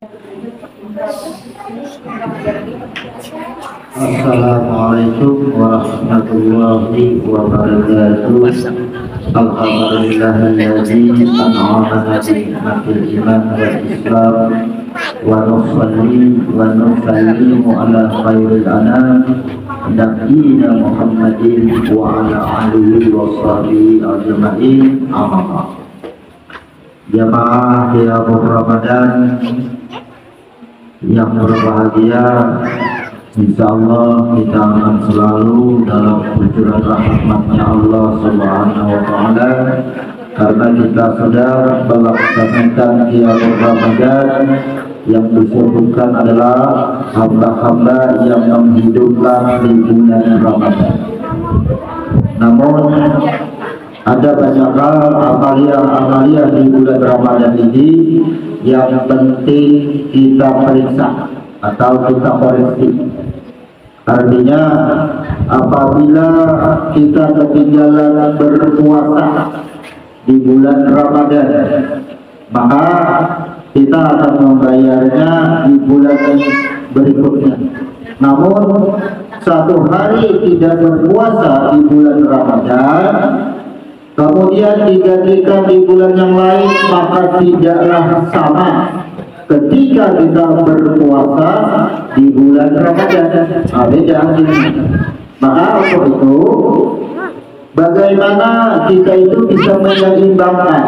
Assalamualaikum warahmatullahi wabarakatuh. Alhamdulillahilladzi an'amana bi ni'matil iman wal islam wa nusallimu ala khairil anam nabiyina Muhammadin wa ala alihi wa sahbihi ajma'in. Amma jamaah qiyamul Ramadan yang berbahagia, insyaallah kita akan selalu dalam curah rahmatnya Allah Subhanahu wa Ta'ala, karena kita sedang melaksanakan qiyamul Ramadan yang disebutkan adalah hamba-hamba yang menghidupkan di bulan Ramadan. Namun ada banyak hal amalia di bulan Ramadan ini yang penting kita periksa atau kita koreksi. Artinya apabila kita ketinggalan berpuasa di bulan Ramadan, maka kita akan membayarnya di bulan berikutnya. Namun satu hari tidak berpuasa di bulan Ramadan kemudian digantikan di bulan yang lain, maka tidaklah sama ketika kita berpuasa di bulan Ramadan. Beda ini. Maka untuk itu, bagaimana kita itu bisa menyeimbangkan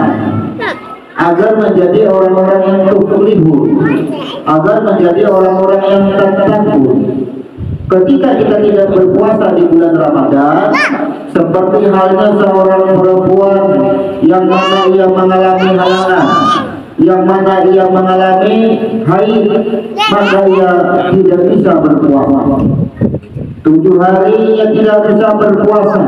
agar menjadi orang-orang yang tuflihun, agar menjadi orang-orang yang tattaqun. Ketika kita tidak berpuasa di bulan Ramadan, seperti halnya seorang perempuan yang mana ia mengalami halangan, yang mana ia mengalami haid, maka ia tidak bisa berpuasa. 7 hari ia tidak bisa berpuasa.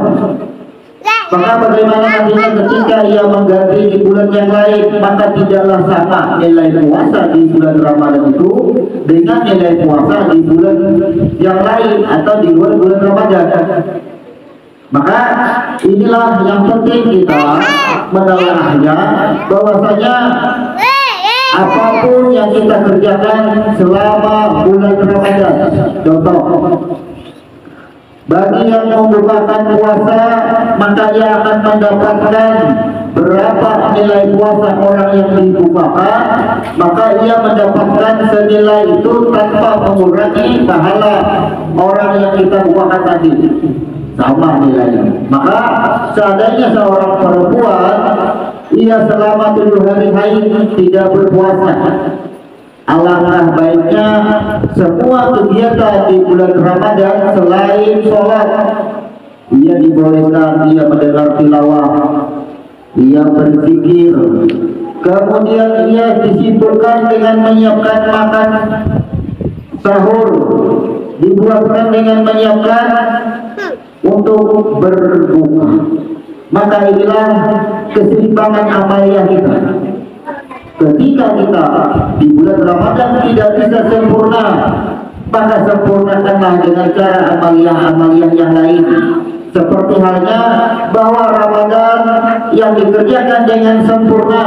Maka bagaimana nantinya ketika ia mengganti di bulan yang lain, maka tidaklah sama nilai puasa di bulan Ramadan itu dengan nilai puasa di bulan yang lain atau di luar bulan Ramadan. Maka inilah yang penting kita menelahnya, bahwasanya apapun yang kita kerjakan selama bulan Ramadan, contoh bagi yang membukakan puasa, maka ia akan mendapatkan berapa nilai puasa orang yang dibukakan, maka ia mendapatkan senilai itu tanpa mengurangi pahala orang yang kita bukakan tadi, sama nilainya. Maka seandainya seorang perempuan ia selama 7 hari haid tidak berpuasa, alangkah baiknya semua kegiatan di bulan Ramadan selain sholat, ia dibolehkan ia mendengar tilawah, ia berzikir, kemudian ia disibukkan dengan menyiapkan makan sahur, dibuatkan dengan menyiapkan untuk berbuka. Maka inilah keseimbangan amalia kita. Ketika kita di bulan Ramadan tidak bisa sempurna, maka sempurnakanlah dengan cara amalia-amalia yang lain. Seperti halnya bahwa Ramadan yang dikerjakan dengan sempurna,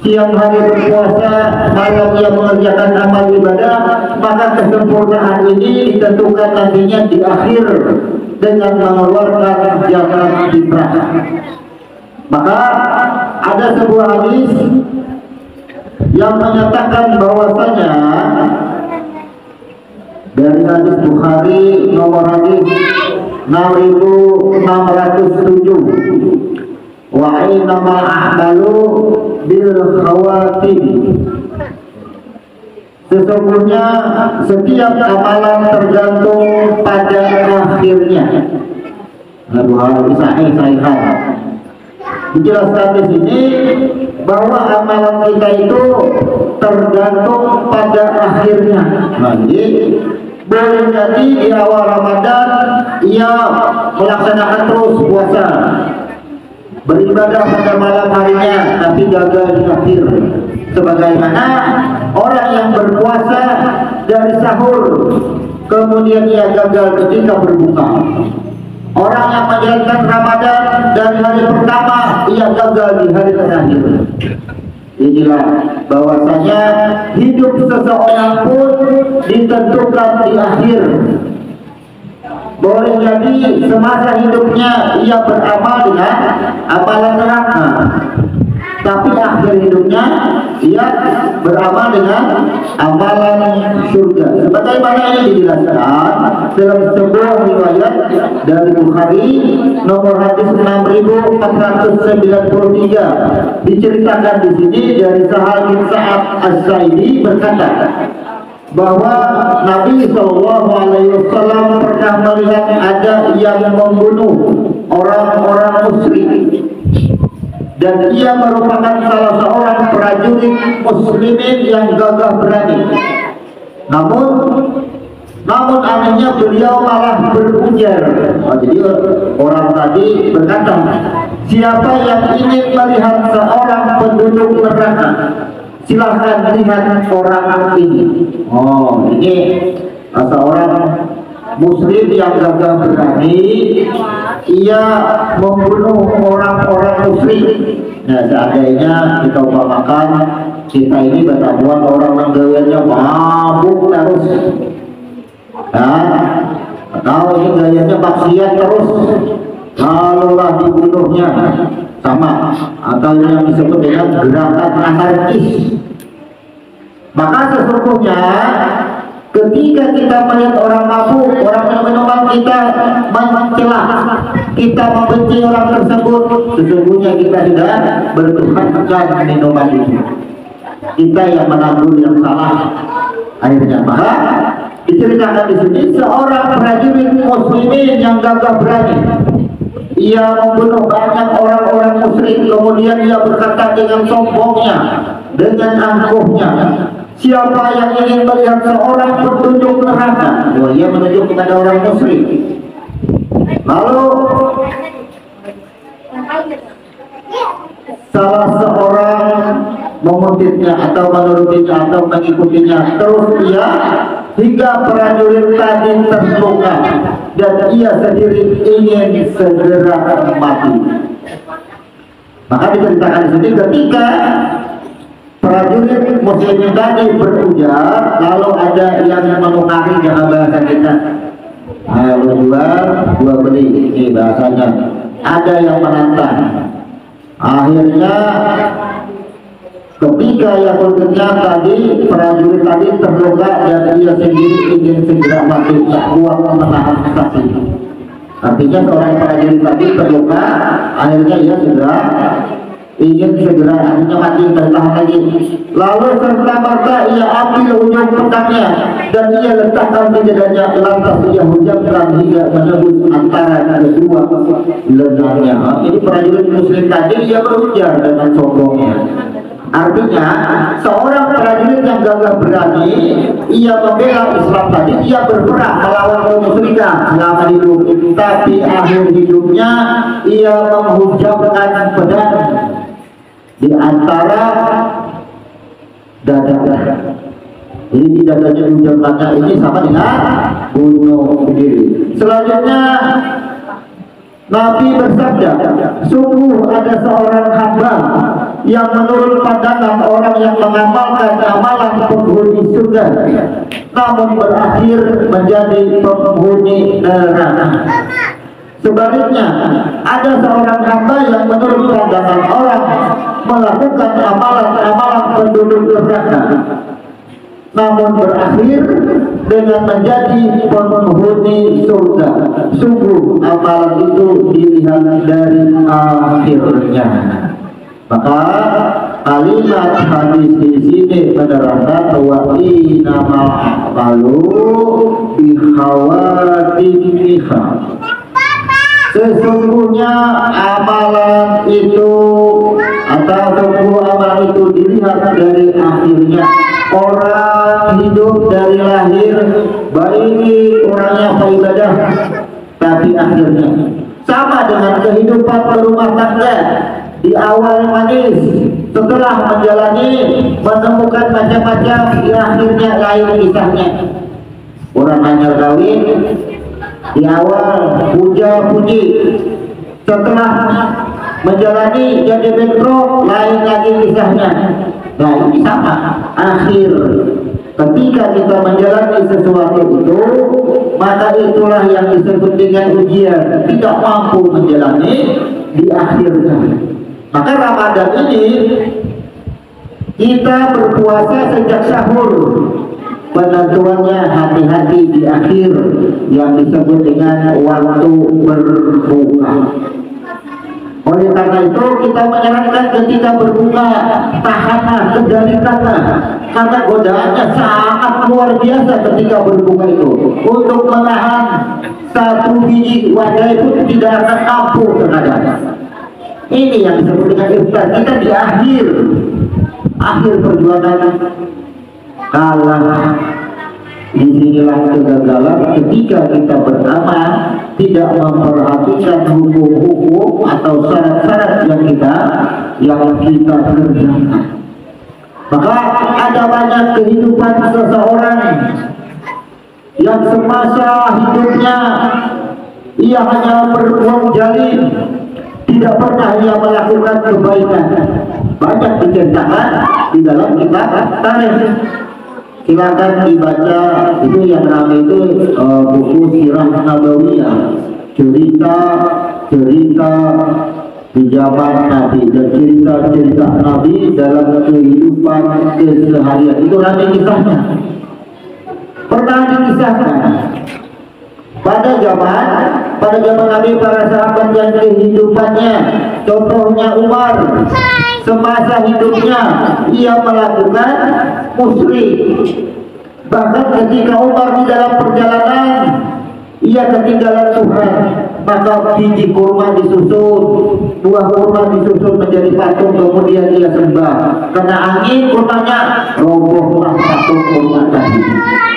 siang hari berpuasa, malam ia mengerjakan amal ibadah, maka kesempurnaan ini ditentukan nantinya di akhir dengan mengeluarkan zakat fitrah. Maka ada sebuah hadis yang menyatakan bahwasanya dari hadis Bukhari nomor hadis 6607, wa innama a'malu bil khawatim, sesungguhnya setiap amalan tergantung pada akhirnya. Hadis sahih. Dijelaskan di sini bahwa amalan kita itu tergantung pada akhirnya. Jadi boleh jadi di awal Ramadan ia melaksanakan terus puasa, beribadah pada malam harinya, tapi gagal di akhir. Sebagaimana orang yang berpuasa dari sahur, kemudian ia gagal ketika berbuka. Orang yang menjalankan Ramadan dari hari pertama, ia gagal di hari terakhir. Inilah bahwasanya hidup seseorang pun ditentukan di akhir. Boleh jadi semasa hidupnya ia beramal dengan amalan neraka, tapi akhir hidupnya ia beramal dengan amalan surga. Sebagaimana ini dijelaskan dalam sebuah riwayat dari Bukhari nomor hadis 6493, diceritakan di sini dari Sahal bin Sa'ad As-Sa'idi berkata bahwa Nabi SAW pernah melihat ada yang membunuh orang-orang musyrik, dan ia merupakan salah seorang prajurit muslimin yang gagah berani. Namun anehnya beliau malah berujar. Jadi orang tadi berkata, siapa yang ingin melihat seorang penduduk neraka, silahkan lihat orang ini. Ini seorang muslim yang gagah berani, ia membunuh orang-orang musyrik. Nah, seandainya kita umpamakan kita ini bertamuan orang yang gayanya mabuk terus, atau ini gayanya maksiat terus, lalulah dibunuhnya, sama atau yang disebut dengan gerakan anarkis. Maka sesungguhnya ketika kita melihat orang mabuk, orang minum-minuman, kita mencela, kita membenci orang tersebut, sesungguhnya kita sudah bertuhankan minuman itu. Kita yang menanggung yang salah akhirnya. Maka diceritakan di sini seorang prajurit muslimin yang gagah berani, ia membunuh banyak orang-orang musyrik, kemudian ia berkata dengan sombongnya, dengan angkuhnya, siapa yang ingin melihat seorang penduduk neraka? Ia menunjuk kepada orang musyrik. Lalu salah seorang mengutipnya atau menurutinya atau mengikutinya, terus ia hingga prajurit tadi terluka dan ia sendiri ingin segera mati. Maka diceritakan di sini ketika prajurit muslim tadi berujar, lalu ada yang menukari dengan bahasa kita, lu jual, gua beli, ini bahasanya. Ada yang menantang. Akhirnya ketika yang berikutnya tadi prajurit tadi terluka dan ia sendiri ingin segera mati, tak kuat menahan sakit. Artinya seorang prajurit tadi terluka, akhirnya ia ingin segera akhirnya mati, bertahan lagi. Lalu serta-merta ia ambil ujung pedangnya dan ia letakkan di dadanya, lantas ia hujamkan hingga menembus antara kedua lengannya. Ini prajurit muslim tadi ia berujar dengan sombongnya. Artinya seorang prajurit yang gagah berani, ia membela Islam tadi, ia berperang melawan kaum musyrikan selama hidup, tapi akhir hidupnya ia menghujamkan pedang di antara dada. Jadi di dadanya hujamkannya ini sama dengan bunuh diri. Selanjutnya Nabi bersabda, sungguh ada seorang hamba yang menurut pandangan orang yang mengamalkan amalan penghuni surga, namun berakhir menjadi penghuni neraka. Sebaliknya, ada seorang hamba yang menurut pandangan orang melakukan amalan-amalan penduduk neraka, namun berakhir dengan menjadi penghuni surga. Sungguh amalan itu dilihat dari akhirnya. Maka kalimat hadis di sini menerangkan bahwa innamal a'malu bikhawatimiha. Sesungguhnya amalan itu atau sebuah amalan itu dilihat dari akhirnya. Orang hidup dari lahir baik orangnya beribadah, tapi akhirnya sama dengan kehidupan berumah tangga. Di awal manis, setelah menjalani menemukan macam-macam, di akhirnya lain kisahnya. Orang hanya kawin, di awal puja-puji, setelah menjalani jadi bentrok lain lagi kisahnya. Nah ini sama, akhir ketika kita menjalani sesuatu itu, maka itulah yang disebut dengan ujian, tidak mampu menjalani di akhirnya. Maka Ramadan ini kita berpuasa sejak sahur, penentuannya hati-hati di akhir yang disebut dengan waktu berbuka. Oleh karena itu kita menyarankan ketika berbuka tahanlah, kendalikanlah, karena godaannya sangat luar biasa ketika berbuka itu. Untuk menahan satu biji wadah itu tidak akan mampu terkadang. Ini yang disebut dengan iftar. Kita di akhir perjuangan kalah. Disinilah kegagalan ketika kita beramal tidak memperhatikan hukum-hukum atau syarat-syarat yang kita kerjakan. Maka ada banyak kehidupan seseorang yang semasa hidupnya ia hanya berbuat jalim, tidak pernah ia melakukan kebaikan. Banyak diceritakan di dalam kitab tarikh. Silakan dibaca, itu yang ramai itu buku Sirah Nabawiyah, cerita di zaman Nabi dan cerita Nabi dalam kehidupan keseharian. Itu ramai kisahnya. Pernah dikisahkan pada zaman Nabi, para sahabat yang kehidupannya, contohnya Umar, semasa hidupnya ia melakukan musyrik. Bahkan ketika Umar di dalam perjalanan ia ketinggalan Tuhan, maka biji kurma disusun, buah kurma disusun menjadi patung, kemudian ia sembah. Kena angin kurmanya, robohlah patung kurma tadi.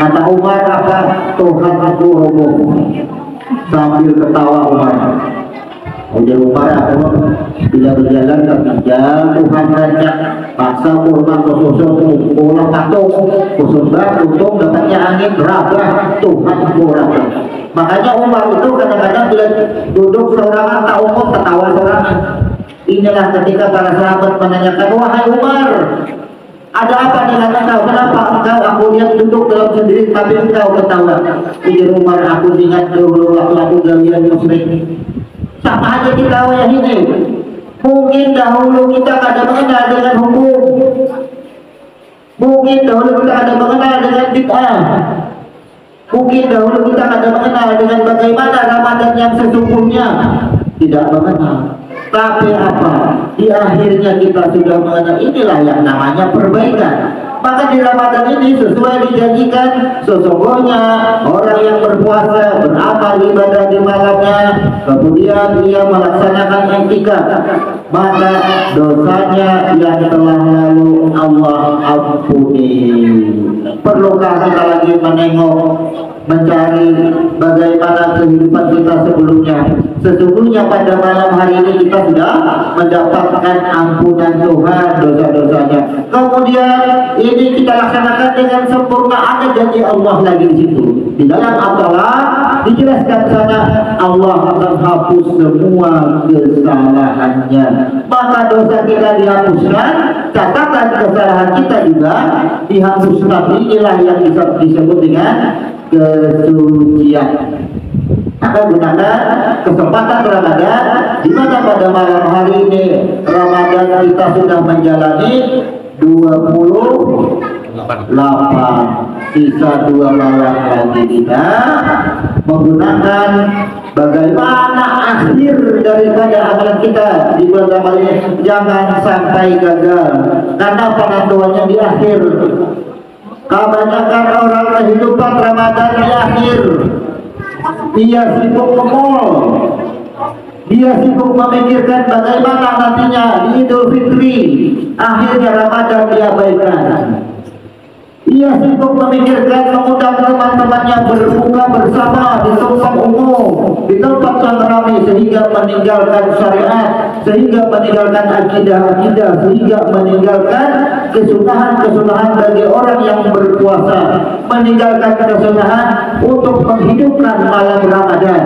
Kata Umar, apa? Tuhan aku roboh. Sambil ketawa Umar. Ujar Umar, aku bila berjalan tertinggal, Tuhan rancak paksa kurma kususun, pulang patung, kusembah, untung dapatnya angin, rabah, Tuhan rabah. Makanya Umar itu kadang-kadang bila duduk seorangan tak umum ketawa seorangan. Inilah ketika para sahabat menanyakan, wahai Umar, ada apa dengan engkau? Kenapa engkau, aku lihat duduk dalam sendiri tapi engkau ketawa? Ujar Umar, aku ingat dulu waktu aku galian musyrik. Sama aja kita yang ini. Mungkin dahulu kita ada mengenal dengan hukum, mungkin dahulu kita ada mengenal dengan bid'ah, mungkin dahulu kita ada mengenal dengan bagaimana Ramadan yang sesungguhnya, tidak mengenal. Tapi apa? Di akhirnya kita sudah mengenal. Inilah yang namanya perbaikan. Maka di Ramadan ini sesuai dijanjikan, sesungguhnya orang yang berpuasa, beramal ibadah di malamnya, kemudian ia melaksanakan i'tikaf, maka dosanya yang telah lalu Allah ampuni. Perlukah kita lagi menengok, mencari bagaimana kehidupan kita sebelumnya? Sesungguhnya pada malam hari ini kita sudah mendapatkan ampunan Tuhan dosa-dosanya. Kemudian ini kita laksanakan dengan sempurna. Ada janji Allah lagi di situ. Di dalam At-Talaq dijelaskan sana Allah akan hapus semua kesalahannya. Maka dosa kita dihapuskan, catatan kesalahan kita juga dihapuskan. Inilah yang disebut dengan kesucian. Maka gunakan kesempatan Ramadan, di mana pada malam hari ini Ramadan kita sudah menjalani 28, sisa 2 malam lagi kita menggunakan bagaimana akhir daripada amalan kita di bulan Ramadan ini. Jangan sampai gagal, karena penentuannya di akhir. Kebanyakan orang kehidupan Ramadan di akhir. Dia sibuk nge-mall, dia sibuk memikirkan bagaimana nantinya di Idul Fitri, akhirnya Ramadan diabaikan. Ia sibuk memikirkan mengundang teman-temannya berbuka bersama di tempat umum, di tempat yang ramai, sehingga meninggalkan syariat, sehingga meninggalkan akidah-akidah, sehingga meninggalkan kesunahan-kesunahan bagi orang yang berpuasa, meninggalkan kesunahan untuk menghidupkan malam Ramadan.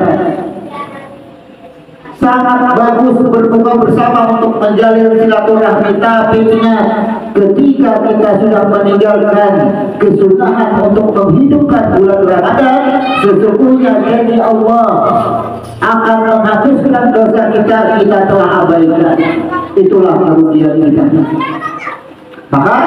sangat bagus berbuka bersama untuk menjalin silaturahmi, tapi ingat, ketika kita sudah meninggalkan kesunahan untuk menghidupkan bulan Ramadan, sesungguhnya janji Allah akan menghapuskan dosa kita telah abaikan. Itulah kerugian kita. Maka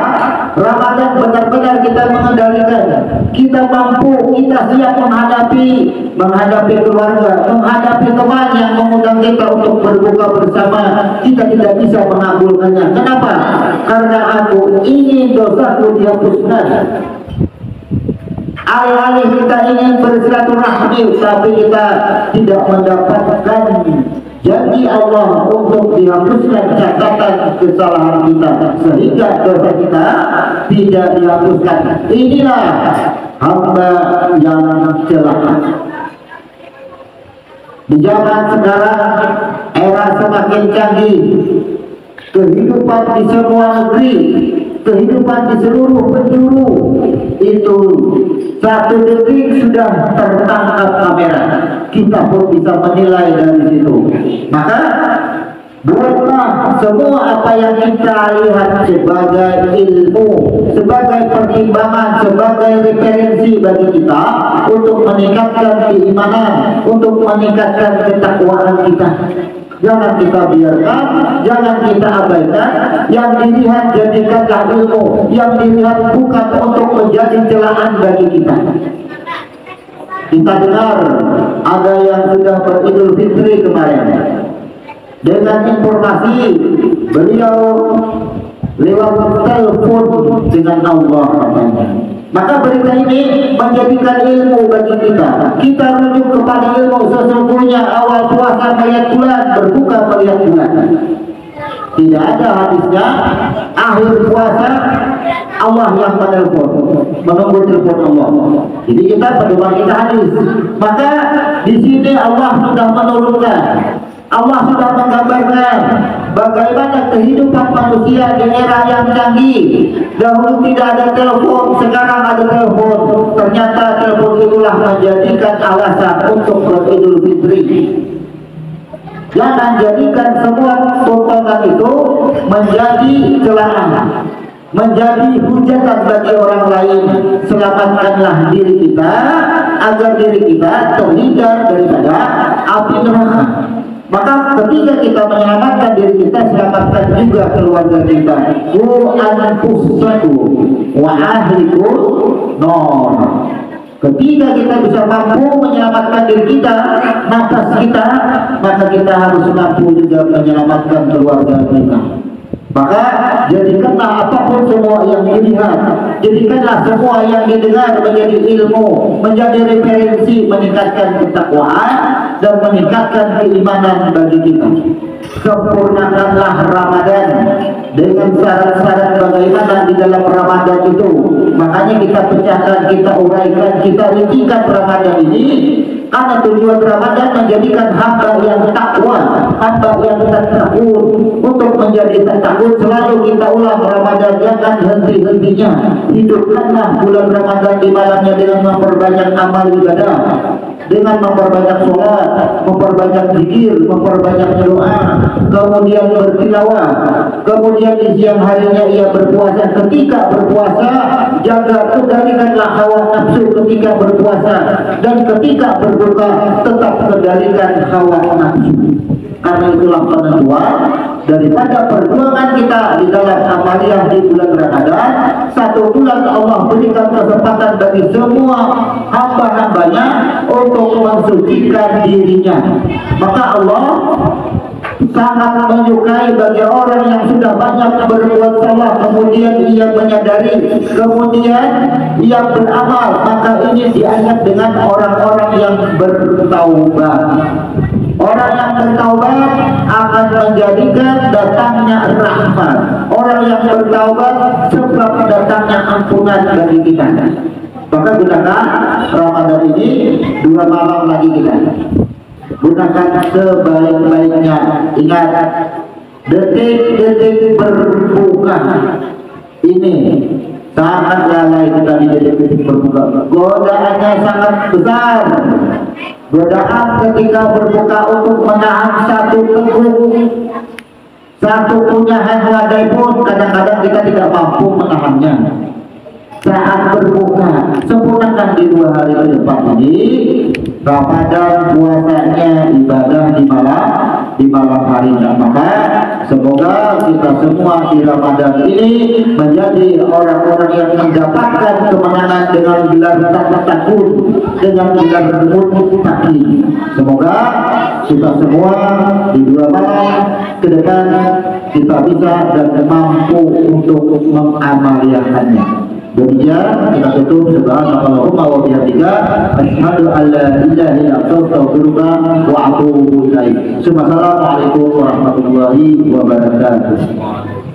Ramadan benar-benar kita mengendalikan, kita mampu, kita siap menghadapi keluarga, menghadapi teman yang mengundang kita untuk berbuka bersama. Kita tidak bisa mengabulkannya. Kenapa? Karena aku ingin dosaku dihapuskan. Alih-alih kita ingin bersilaturahmi, tapi kita tidak mendapatkan janji Allah untuk dihapuskan catatan kesalahan kita, sehingga dosa kita tidak dihapuskan. Inilah hamba yang celaka. Di zaman sekarang, era semakin canggih, kehidupan di semua negeri, kehidupan di seluruh penjuru itu satu detik sudah tertangkap kamera. Kita pun bisa menilai dari situ. Maka buatlah semua apa yang kita lihat sebagai ilmu, sebagai pertimbangan, sebagai referensi bagi kita untuk meningkatkan keimanan, untuk meningkatkan ketakwaan kita. Jangan kita biarkan, jangan kita abaikan. Yang dilihat jadikanlah ilmu, yang dilihat bukan untuk menjadi celaan bagi kita. Kita dengar ada yang sudah beridul fitri kemarin, dengan informasi beliau lewat telepon dengan Allah. Maka berita ini menjadikan ilmu bagi kita. Kita rujuk kepada ilmu. Sesungguhnya awal puasa melihat bulan, berbuka melihat bulan. Tidak ada hadisnya akhir puasa Allah yang menelpon, menunggu telepon Allah. Jadi kita pedoman kita hadis. Maka di sini Allah sudah menurunkan, Allah sudah menggambarkan bagaimana kehidupan manusia di era yang canggih. Dahulu tidak ada telepon, sekarang ada telepon. Ternyata telepon itulah menjadikan alasan untuk beridul fitri. Jangan jadikan semua tontonan itu menjadi celaan, menjadi hujatan bagi orang lain. Selamatkanlah diri kita agar diri kita terhindar daripada api neraka. Maka ketika kita menyelamatkan diri kita, selamatkan juga keluarga kita. Qu anfusakum wa ahlikum nar. Ketika kita bisa mampu menyelamatkan diri kita, nafas kita, maka kita harus mampu juga menyelamatkan keluarga kita. Maka jadikanlah apapun semua yang dilihat, jadikanlah semua yang didengar menjadi ilmu, menjadi referensi, meningkatkan ketakwaan dan meningkatkan keimanan bagi kita. Sempurnakanlah Ramadan dengan syarat-syarat bagaimana di dalam Ramadan itu. Makanya kita pecahkan, kita uraikan, kita rincikan Ramadan ini. Karena tujuan Ramadan menjadikan hamba yang takwa, hamba yang takut. Untuk menjadi takut selalu kita ulang Ramadan, jangan henti-hentinya. Hidupkanlah bulan Ramadan di malamnya dengan memperbanyak amal ibadah, dengan memperbanyak sholat, memperbanyak zikir, memperbanyak doa, kemudian bertilawah, kemudian di siang harinya ia berpuasa. Ketika berpuasa, jaga kendalikanlah hawa nafsu ketika berpuasa, dan ketika berbuka tetap kendalikan hawa nafsu. Karena itulah penentuan daripada perjuangan kita di dalam amaliyah di bulan Ramadan. Satu bulan Allah berikan kesempatan bagi semua hamba-hambanya untuk mensucikan dirinya. Maka Allah sangat menyukai bagi orang yang sudah banyak berbuat salah, kemudian ia menyadari, kemudian ia beramal. Maka ini dianggap dengan orang-orang yang bertaubat. Orang yang bertaubat akan menjadikan datangnya rahmat. Orang yang bertaubat sebab datangnya ampunan bagi kita. Maka gunakan Ramadan ini 2 malam lagi kita. Gunakan sebaik-baiknya. Ingat, detik-detik berbuka ini sangat lalai kita di detik-detik berbuka godaannya sangat besar. Godaan ketika berbuka untuk menahan satu teguk, satu punyahan wadai pun kadang-kadang kita tidak mampu menahannya. Saat berbuka, sempurnakan di 2 hari ke depan ini Ramadan, puasanya, ibadah di malam hari. Dan maka semoga kita semua di Ramadan ini menjadi orang-orang yang mendapatkan kemenangan dengan gelar takut, dengan gelar muttaqin. Semoga kita semua di 2 malam ke depan kita bisa dan mampu untuk mengamaliakannya. Demikian kita tutup. Subhanallahumma wa bihamdika asyhadu an la ilaha illa anta astaghfiruka wa atubu ilaik. Assalamualaikum warahmatullahi wabarakatuh.